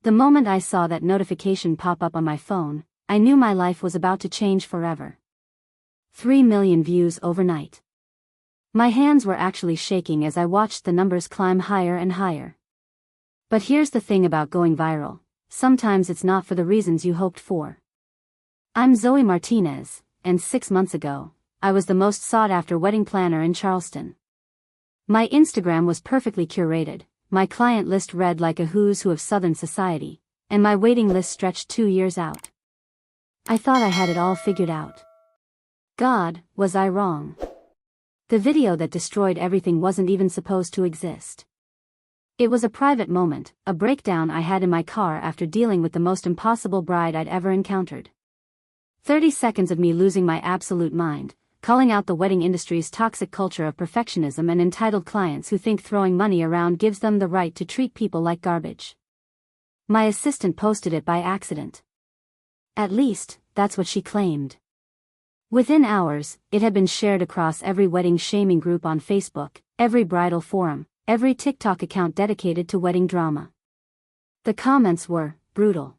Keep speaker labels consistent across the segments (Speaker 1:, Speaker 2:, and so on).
Speaker 1: The moment I saw that notification pop up on my phone, I knew my life was about to change forever. 3 million views overnight. My hands were actually shaking as I watched the numbers climb higher and higher. But here's the thing about going viral: sometimes it's not for the reasons you hoped for. I'm Zoe Martinez, and 6 months ago, I was the most sought-after wedding planner in Charleston. My Instagram was perfectly curated, my client list read like a who's who of Southern society, and my waiting list stretched 2 years out. I thought I had it all figured out. God, was I wrong? The video that destroyed everything wasn't even supposed to exist. It was a private moment, a breakdown I had in my car after dealing with the most impossible bride I'd ever encountered. 30 seconds of me losing my absolute mind, calling out the wedding industry's toxic culture of perfectionism and entitled clients who think throwing money around gives them the right to treat people like garbage. My assistant posted it by accident. At least, that's what she claimed. Within hours, it had been shared across every wedding shaming group on Facebook, every bridal forum, every TikTok account dedicated to wedding drama. The comments were brutal.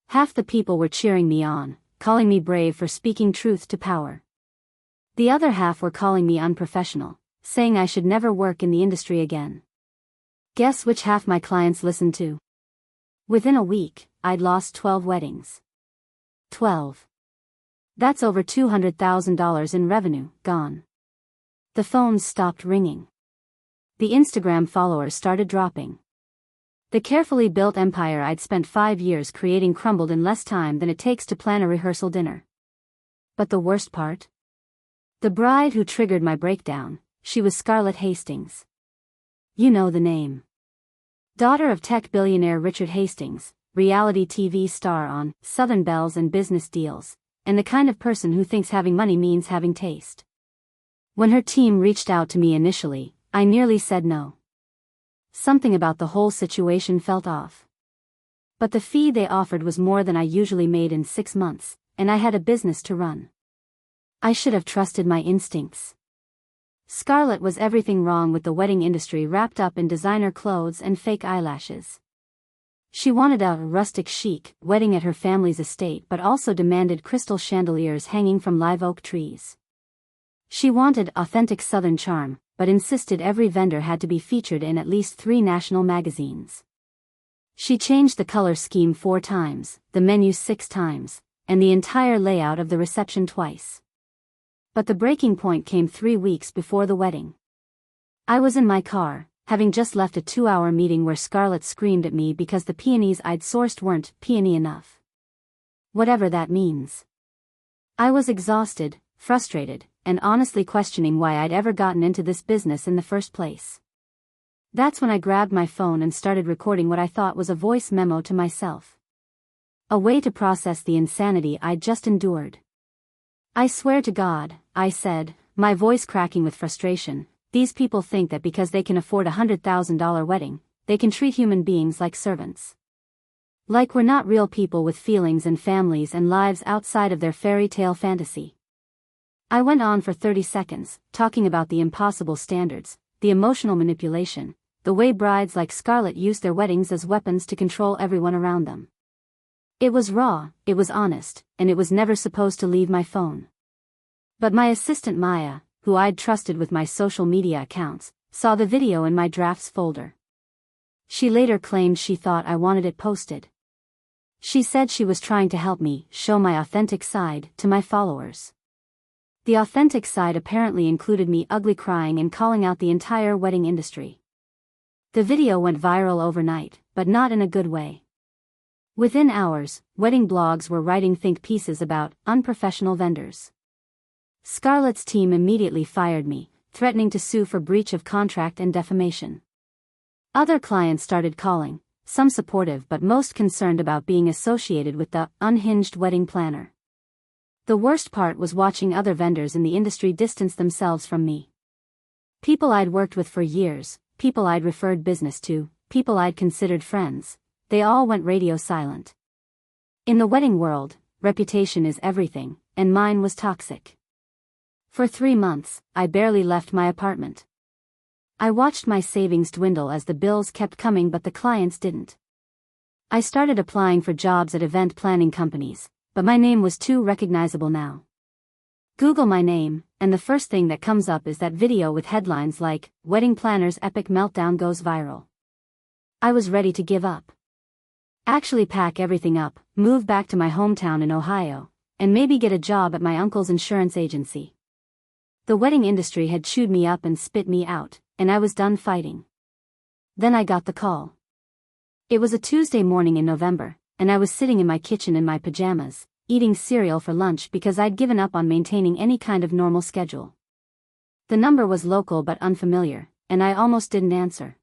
Speaker 1: Half the people were cheering me on, calling me brave for speaking truth to power. The other half were calling me unprofessional, saying I should never work in the industry again. Guess which half my clients listened to? Within a week, I'd lost 12 weddings. 12. That's over $200,000 in revenue, gone. The phones stopped ringing. The Instagram followers started dropping. The carefully built empire I'd spent 5 years creating crumbled in less time than it takes to plan a rehearsal dinner. But the worst part? The bride who triggered my breakdown, she was Scarlett Hastings. You know the name. Daughter of tech billionaire Richard Hastings, reality TV star on Southern Belles and Business Deals, and the kind of person who thinks having money means having taste. When her team reached out to me initially, I nearly said no. Something about the whole situation felt off. But the fee they offered was more than I usually made in 6 months, and I had a business to run. I should have trusted my instincts. Scarlett was everything wrong with the wedding industry wrapped up in designer clothes and fake eyelashes. She wanted a rustic chic wedding at her family's estate but also demanded crystal chandeliers hanging from live oak trees. She wanted authentic Southern charm, but insisted every vendor had to be featured in at least 3 national magazines. She changed the color scheme 4 times, the menu 6 times, and the entire layout of the reception twice. But the breaking point came 3 weeks before the wedding. I was in my car, having just left a 2-hour meeting where Scarlett screamed at me because the peonies I'd sourced weren't peony enough. Whatever that means. I was exhausted, frustrated, and honestly questioning why I'd ever gotten into this business in the first place. That's when I grabbed my phone and started recording what I thought was a voice memo to myself. A way to process the insanity I'd just endured. I swear to God, I said, my voice cracking with frustration, these people think that because they can afford a $100,000 wedding, they can treat human beings like servants. Like we're not real people with feelings and families and lives outside of their fairy tale fantasy. I went on for 30 seconds, talking about the impossible standards, the emotional manipulation, the way brides like Scarlett use their weddings as weapons to control everyone around them. It was raw, it was honest, and it was never supposed to leave my phone. But my assistant Maya, who I'd trusted with my social media accounts, saw the video in my drafts folder. She later claimed she thought I wanted it posted. She said she was trying to help me show my authentic side to my followers. The authentic side apparently included me ugly crying and calling out the entire wedding industry. The video went viral overnight, but not in a good way. Within hours, wedding blogs were writing think pieces about unprofessional vendors. Scarlett's team immediately fired me, threatening to sue for breach of contract and defamation. Other clients started calling, some supportive but most concerned about being associated with the unhinged wedding planner. The worst part was watching other vendors in the industry distance themselves from me. People I'd worked with for years, people I'd referred business to, people I'd considered friends, they all went radio silent. In the wedding world, reputation is everything, and mine was toxic. For 3 months, I barely left my apartment. I watched my savings dwindle as the bills kept coming but the clients didn't. I started applying for jobs at event planning companies, but my name was too recognizable now. Google my name, and the first thing that comes up is that video with headlines like, "Wedding Planner's Epic Meltdown Goes Viral." I was ready to give up. Actually pack everything up, move back to my hometown in Ohio, and maybe get a job at my uncle's insurance agency. The wedding industry had chewed me up and spit me out, and I was done fighting. Then I got the call. It was a Tuesday morning in November, and I was sitting in my kitchen in my pajamas, eating cereal for lunch because I'd given up on maintaining any kind of normal schedule. The number was local but unfamiliar, and I almost didn't answer.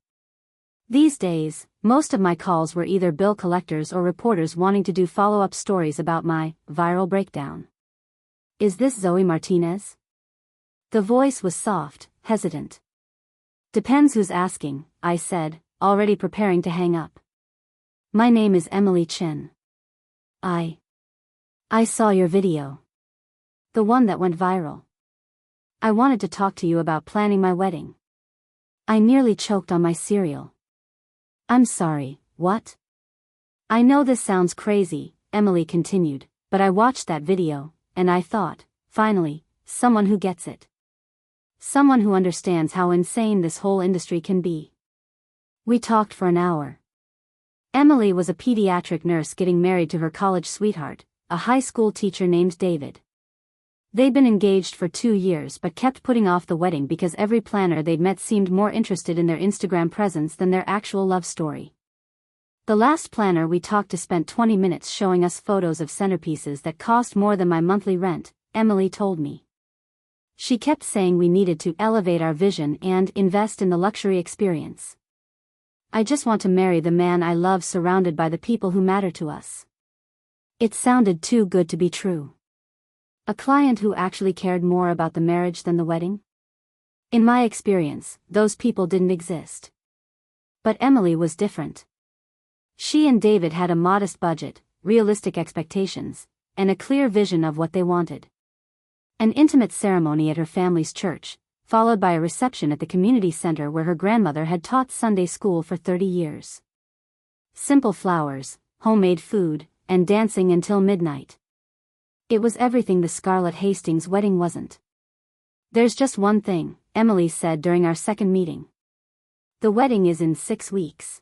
Speaker 1: These days, most of my calls were either bill collectors or reporters wanting to do follow-up stories about my viral breakdown. "Is this Zoe Martinez?" The voice was soft, hesitant. "Depends who's asking," I said, already preparing to hang up. "My name is Emily Chen. I saw your video. The one that went viral. I wanted to talk to you about planning my wedding." I nearly choked on my cereal. "I'm sorry, what?" "I know this sounds crazy," Emily continued, "but I watched that video, and I thought, finally, someone who gets it. Someone who understands how insane this whole industry can be." We talked for an hour. Emily was a pediatric nurse getting married to her college sweetheart, a high school teacher named David. They'd been engaged for 2 years but kept putting off the wedding because every planner they'd met seemed more interested in their Instagram presence than their actual love story. The last planner we talked to spent 20 minutes showing us photos of centerpieces that cost more than my monthly rent, Emily told me. She kept saying we needed to elevate our vision and invest in the luxury experience. "I just want to marry the man I love surrounded by the people who matter to us." It sounded too good to be true. A client who actually cared more about the marriage than the wedding? In my experience, those people didn't exist. But Emily was different. She and David had a modest budget, realistic expectations, and a clear vision of what they wanted. An intimate ceremony at her family's church, followed by a reception at the community center where her grandmother had taught Sunday school for 30 years. Simple flowers, homemade food, and dancing until midnight. It was everything the Scarlett Hastings wedding wasn't. "There's just one thing," Emily said during our second meeting. "The wedding is in 6 weeks.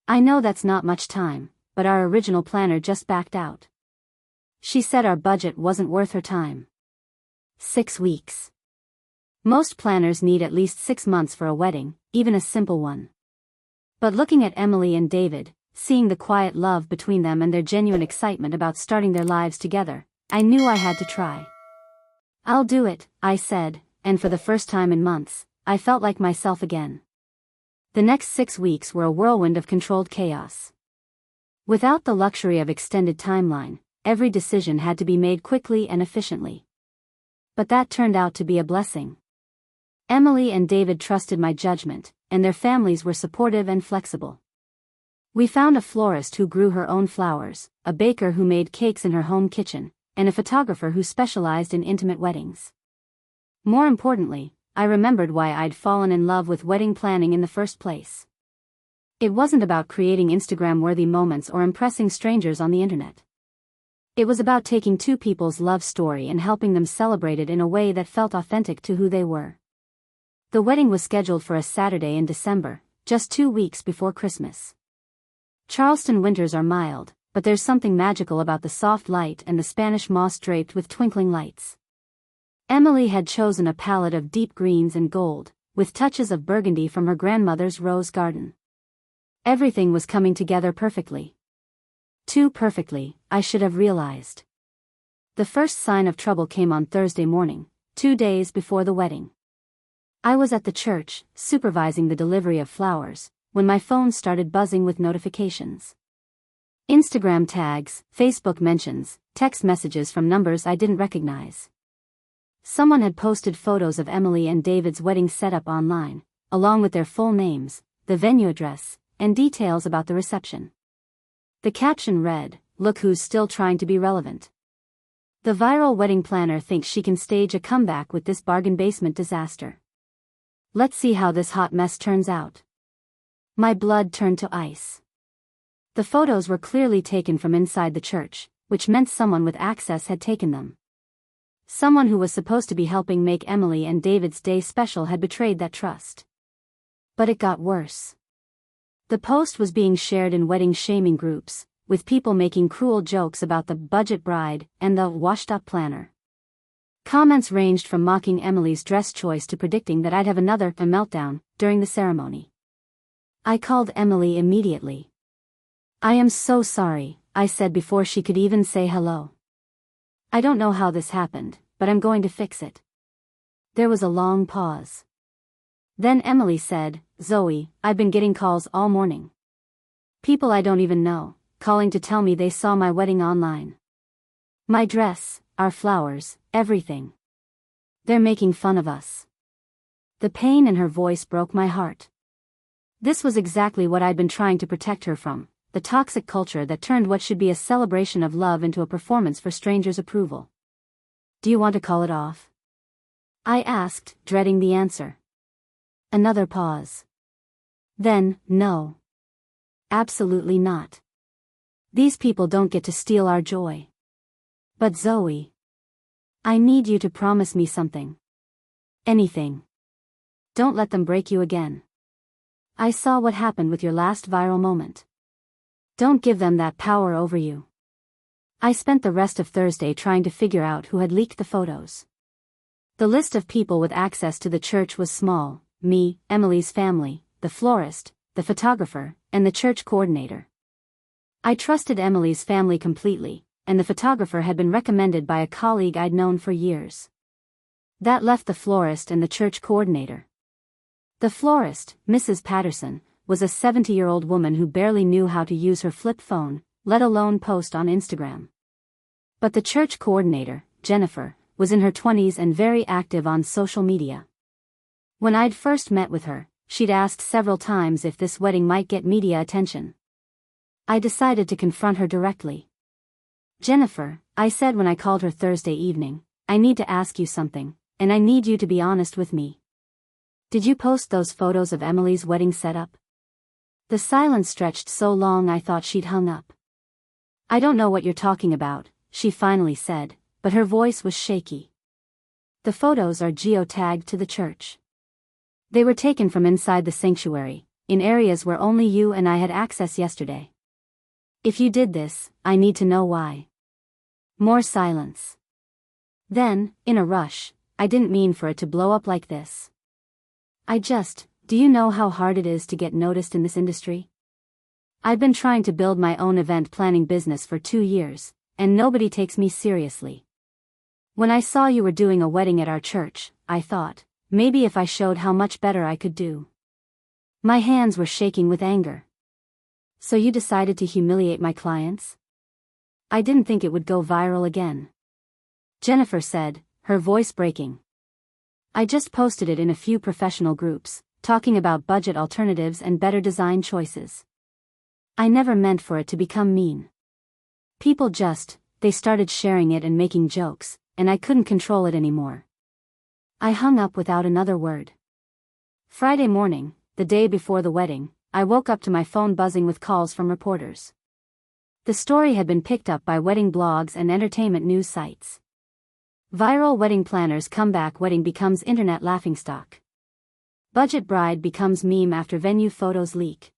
Speaker 1: I know that's not much time, but our original planner just backed out. She said our budget wasn't worth her time." 6 weeks. Most planners need at least 6 months for a wedding, even a simple one. But looking at Emily and David, seeing the quiet love between them and their genuine excitement about starting their lives together, I knew I had to try. "I'll do it," I said, and for the first time in months, I felt like myself again. The next 6 weeks were a whirlwind of controlled chaos. Without the luxury of extended timeline, every decision had to be made quickly and efficiently. But that turned out to be a blessing. Emily and David trusted my judgment, and their families were supportive and flexible. We found a florist who grew her own flowers, a baker who made cakes in her home kitchen, and a photographer who specialized in intimate weddings. More importantly, I remembered why I'd fallen in love with wedding planning in the first place. It wasn't about creating Instagram-worthy moments or impressing strangers on the internet. It was about taking two people's love story and helping them celebrate it in a way that felt authentic to who they were. The wedding was scheduled for a Saturday in December, just 2 weeks before Christmas. Charleston winters are mild, but there's something magical about the soft light and the Spanish moss draped with twinkling lights. Emily had chosen a palette of deep greens and gold, with touches of burgundy from her grandmother's rose garden. Everything was coming together perfectly. Too perfectly, I should have realized. The first sign of trouble came on Thursday morning, 2 days before the wedding. I was at the church, supervising the delivery of flowers, when my phone started buzzing with notifications. Instagram tags, Facebook mentions, text messages from numbers I didn't recognize. Someone had posted photos of Emily and David's wedding setup online, along with their full names, the venue address, and details about the reception. The caption read, "Look who's still trying to be relevant. The viral wedding planner thinks she can stage a comeback with this bargain basement disaster. Let's see how this hot mess turns out." My blood turned to ice. The photos were clearly taken from inside the church, which meant someone with access had taken them. Someone who was supposed to be helping make Emily and David's day special had betrayed that trust. But it got worse. The post was being shared in wedding shaming groups, with people making cruel jokes about the budget bride and the washed-up planner. Comments ranged from mocking Emily's dress choice to predicting that I'd have another meltdown during the ceremony. I called Emily immediately. "I am so sorry," I said before she could even say hello. "I don't know how this happened, but I'm going to fix it." There was a long pause. Then Emily said, "Zoe, I've been getting calls all morning. People I don't even know, calling to tell me they saw my wedding online. My dress, our flowers, everything. They're making fun of us." The pain in her voice broke my heart. This was exactly what I'd been trying to protect her from, the toxic culture that turned what should be a celebration of love into a performance for strangers' approval. "Do you want to call it off?" I asked, dreading the answer. Another pause. Then, "No. Absolutely not. These people don't get to steal our joy." "But Zoe, I need you to promise me something. Anything. Don't let them break you again. I saw what happened with your last viral moment. Don't give them that power over you." I spent the rest of Thursday trying to figure out who had leaked the photos. The list of people with access to the church was small: me, Emily's family, the florist, the photographer, and the church coordinator. I trusted Emily's family completely, and the photographer had been recommended by a colleague I'd known for years. That left the florist and the church coordinator. The florist, Mrs. Patterson, was a 70-year-old woman who barely knew how to use her flip phone, let alone post on Instagram. But the church coordinator, Jennifer, was in her 20s and very active on social media. When I'd first met with her, she'd asked several times if this wedding might get media attention. I decided to confront her directly. "Jennifer," I said when I called her Thursday evening, "I need to ask you something, and I need you to be honest with me. Did you post those photos of Emily's wedding setup?" The silence stretched so long I thought she'd hung up. "I don't know what you're talking about," she finally said, but her voice was shaky. "The photos are geotagged to the church. They were taken from inside the sanctuary, in areas where only you and I had access yesterday. If you did this, I need to know why." More silence. Then, in a rush, "I didn't mean for it to blow up like this. Do you know how hard it is to get noticed in this industry? I've been trying to build my own event planning business for 2 years, and nobody takes me seriously. When I saw you were doing a wedding at our church, I thought, maybe if I showed how much better I could do." My hands were shaking with anger. "So you decided to humiliate my clients?" "I didn't think it would go viral again," Jennifer said, her voice breaking. "I just posted it in a few professional groups, talking about budget alternatives and better design choices. I never meant for it to become mean. People they started sharing it and making jokes, and I couldn't control it anymore." I hung up without another word. Friday morning, the day before the wedding, I woke up to my phone buzzing with calls from reporters. The story had been picked up by wedding blogs and entertainment news sites. Viral wedding planners comeback wedding becomes internet laughingstock. Budget bride becomes meme after venue photos leak.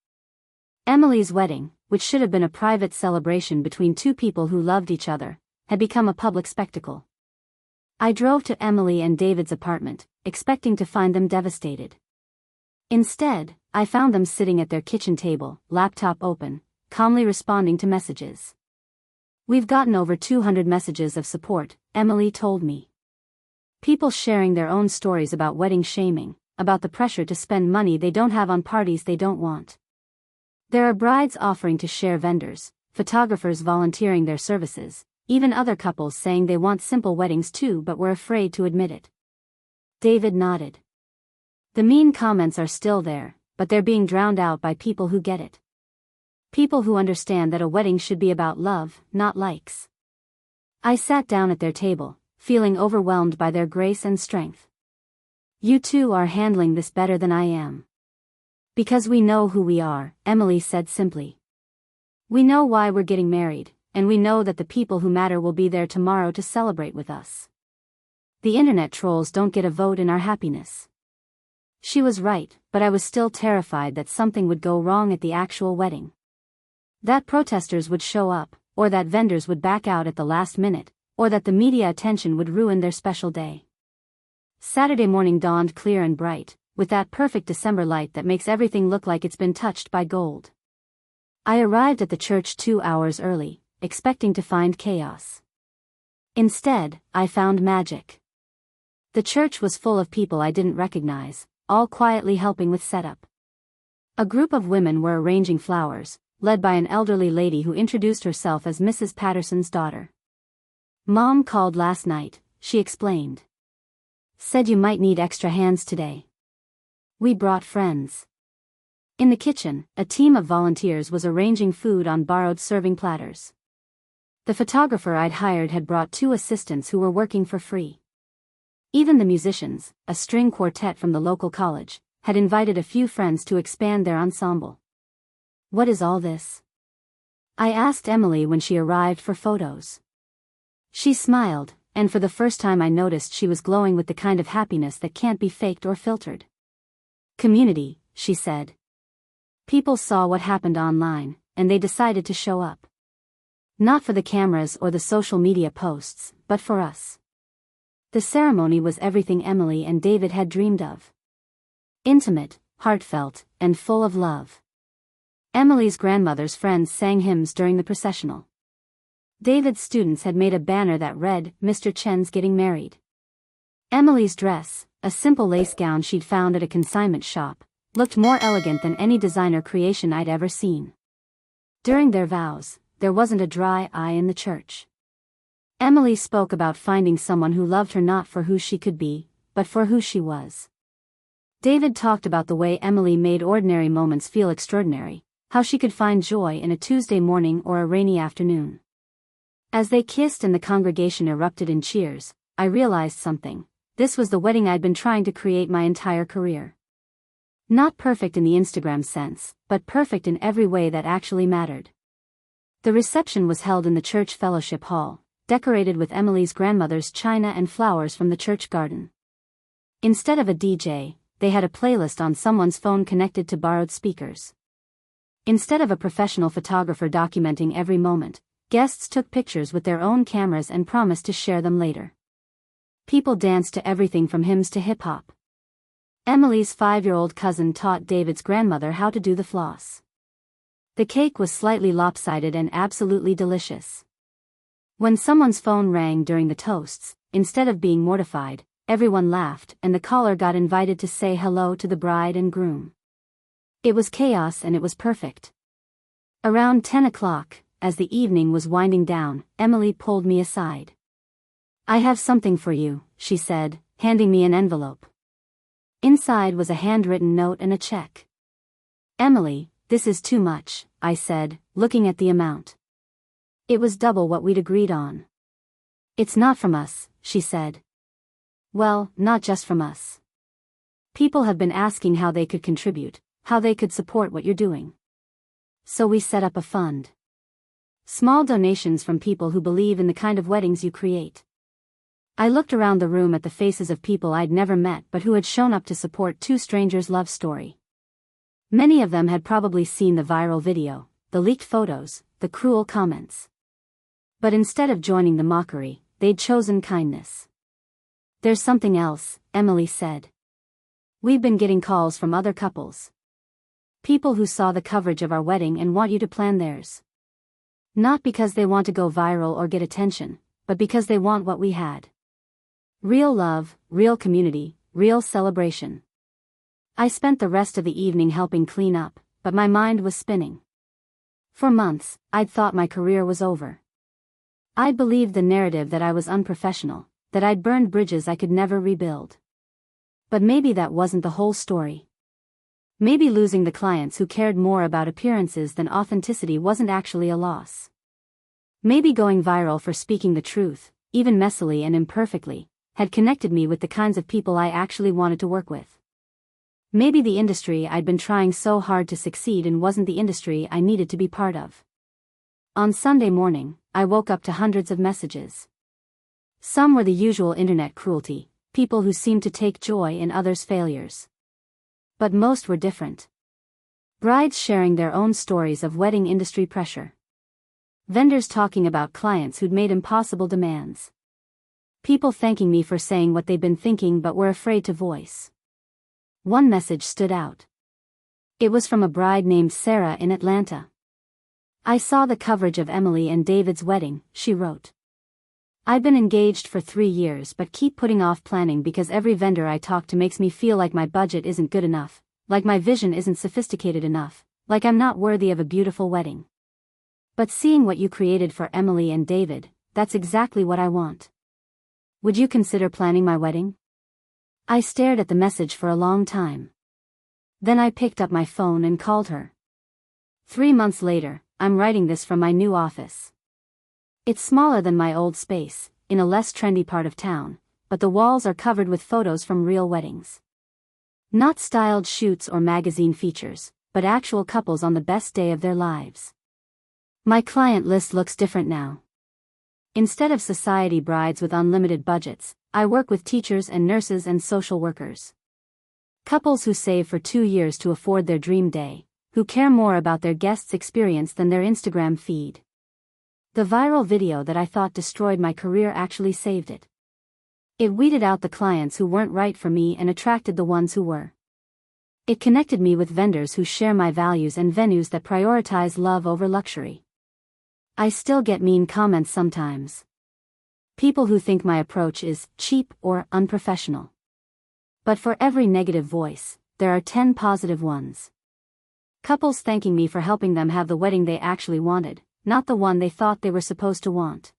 Speaker 1: Emily's wedding, which should have been a private celebration between two people who loved each other, had become a public spectacle. I drove to Emily and David's apartment, expecting to find them devastated. Instead, I found them sitting at their kitchen table, laptop open, calmly responding to messages. "We've gotten over 200 messages of support," Emily told me. People sharing their own stories about wedding shaming, about the pressure to spend money they don't have on parties they don't want. There are brides offering to share vendors, photographers volunteering their services, even other couples saying they want simple weddings too but were afraid to admit it. David nodded. "The mean comments are still there, but they're being drowned out by people who get it. People who understand that a wedding should be about love, not likes." I sat down at their table, feeling overwhelmed by their grace and strength. "You two are handling this better than I am. Because we know who we are," Emily said simply. We know why we're getting married, and we know that the people who matter will be there tomorrow to celebrate with us. The internet trolls don't get a vote in our happiness." She was right, but I was still terrified that something would go wrong at the actual wedding. That protesters would show up, or that vendors would back out at the last minute, or that the media attention would ruin their special day. Saturday morning dawned clear and bright, with that perfect December light that makes everything look like it's been touched by gold. I arrived at the church 2 hours early, expecting to find chaos. Instead, I found magic. The church was full of people I didn't recognize, all quietly helping with setup. A group of women were arranging flowers, led by an elderly lady who introduced herself as Mrs. Patterson's daughter. "Mom called last night," she explained. "Said you might need extra hands today. We brought friends." In the kitchen, a team of volunteers was arranging food on borrowed serving platters. The photographer I'd hired had brought 2 assistants who were working for free. Even the musicians, a string quartet from the local college, had invited a few friends to expand their ensemble. "What is all this?" I asked Emily when she arrived for photos. She smiled, and for the first time I noticed she was glowing with the kind of happiness that can't be faked or filtered. "Community," she said. "People saw what happened online, and they decided to show up. Not for the cameras or the social media posts, but for us." The ceremony was everything Emily and David had dreamed of. Intimate, heartfelt, and full of love. Emily's grandmother's friends sang hymns during the processional. David's students had made a banner that read, "Mr. Chen's getting married." Emily's dress, a simple lace gown she'd found at a consignment shop, looked more elegant than any designer creation I'd ever seen. During their vows, there wasn't a dry eye in the church. Emily spoke about finding someone who loved her not for who she could be, but for who she was. David talked about the way Emily made ordinary moments feel extraordinary, how she could find joy in a Tuesday morning or a rainy afternoon. As they kissed and the congregation erupted in cheers, I realized something. This was the wedding I'd been trying to create my entire career. Not perfect in the Instagram sense, but perfect in every way that actually mattered. The reception was held in the church fellowship hall, decorated with Emily's grandmother's china and flowers from the church garden. Instead of a DJ, they had a playlist on someone's phone connected to borrowed speakers. Instead of a professional photographer documenting every moment, guests took pictures with their own cameras and promised to share them later. People danced to everything from hymns to hip-hop. Emily's 5-year-old cousin taught David's grandmother how to do the floss. The cake was slightly lopsided and absolutely delicious. When someone's phone rang during the toasts, instead of being mortified, everyone laughed and the caller got invited to say hello to the bride and groom. It was chaos and it was perfect. Around 10 o'clock, as the evening was winding down, Emily pulled me aside. "I have something for you," she said, handing me an envelope. Inside was a handwritten note and a check. "Emily, this is too much," I said, looking at the amount. It was double what we'd agreed on. "It's not from us," she said. "Well, not just from us. People have been asking how they could contribute, how they could support what you're doing. So we set up a fund. Small donations from people who believe in the kind of weddings you create." I looked around the room at the faces of people I'd never met but who had shown up to support two strangers' love story. Many of them had probably seen the viral video, the leaked photos, the cruel comments. But instead of joining the mockery, they'd chosen kindness. "There's something else," Emily said. "We've been getting calls from other couples. People who saw the coverage of our wedding and want you to plan theirs. Not because they want to go viral or get attention, but because they want what we had. Real love, real community, real celebration." I spent the rest of the evening helping clean up, but my mind was spinning. For months, I'd thought my career was over. I'd believed the narrative that I was unprofessional, that I'd burned bridges I could never rebuild. But maybe that wasn't the whole story. Maybe losing the clients who cared more about appearances than authenticity wasn't actually a loss. Maybe going viral for speaking the truth, even messily and imperfectly, had connected me with the kinds of people I actually wanted to work with. Maybe the industry I'd been trying so hard to succeed in wasn't the industry I needed to be part of. On Sunday morning, I woke up to hundreds of messages. Some were the usual internet cruelty, people who seemed to take joy in others' failures. But most were different. Brides sharing their own stories of wedding industry pressure. Vendors talking about clients who'd made impossible demands. People thanking me for saying what they'd been thinking but were afraid to voice. One message stood out. It was from a bride named Sarah in Atlanta. "I saw the coverage of Emily and David's wedding," she wrote. "I've been engaged for 3 years but keep putting off planning because every vendor I talk to makes me feel like my budget isn't good enough, like my vision isn't sophisticated enough, like I'm not worthy of a beautiful wedding. But seeing what you created for Emily and David, that's exactly what I want. Would you consider planning my wedding?" I stared at the message for a long time. Then I picked up my phone and called her. 3 months later, I'm writing this from my new office. It's smaller than my old space, in a less trendy part of town, but the walls are covered with photos from real weddings. Not styled shoots or magazine features, but actual couples on the best day of their lives. My client list looks different now. Instead of society brides with unlimited budgets, I work with teachers and nurses and social workers. Couples who save for 2 years to afford their dream day, who care more about their guests' experience than their Instagram feed. The viral video that I thought destroyed my career actually saved it. It weeded out the clients who weren't right for me and attracted the ones who were. It connected me with vendors who share my values and venues that prioritize love over luxury. I still get mean comments sometimes. People who think my approach is cheap or unprofessional. But for every negative voice, there are 10 positive ones. Couples thanking me for helping them have the wedding they actually wanted, not the one they thought they were supposed to want.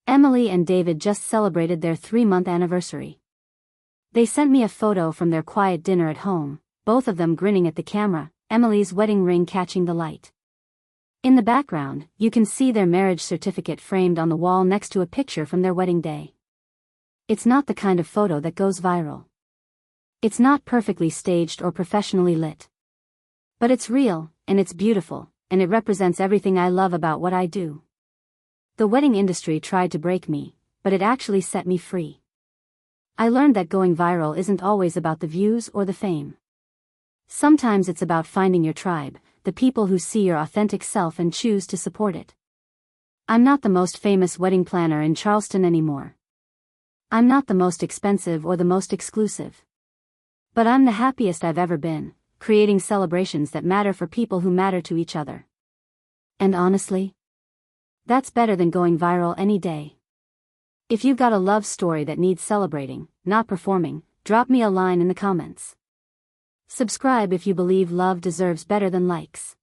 Speaker 1: Emily and David just celebrated their 3-month anniversary. They sent me a photo from their quiet dinner at home, both of them grinning at the camera, Emily's wedding ring catching the light. In the background, you can see their marriage certificate framed on the wall next to a picture from their wedding day. It's not the kind of photo that goes viral. It's not perfectly staged or professionally lit. But it's real, and it's beautiful, and it represents everything I love about what I do. The wedding industry tried to break me, but it actually set me free. I learned that going viral isn't always about the views or the fame. Sometimes it's about finding your tribe, the people who see your authentic self and choose to support it. I'm not the most famous wedding planner in Charleston anymore. I'm not the most expensive or the most exclusive. But I'm the happiest I've ever been, creating celebrations that matter for people who matter to each other. And honestly, that's better than going viral any day. If you've got a love story that needs celebrating, not performing, drop me a line in the comments. Subscribe if you believe love deserves better than likes.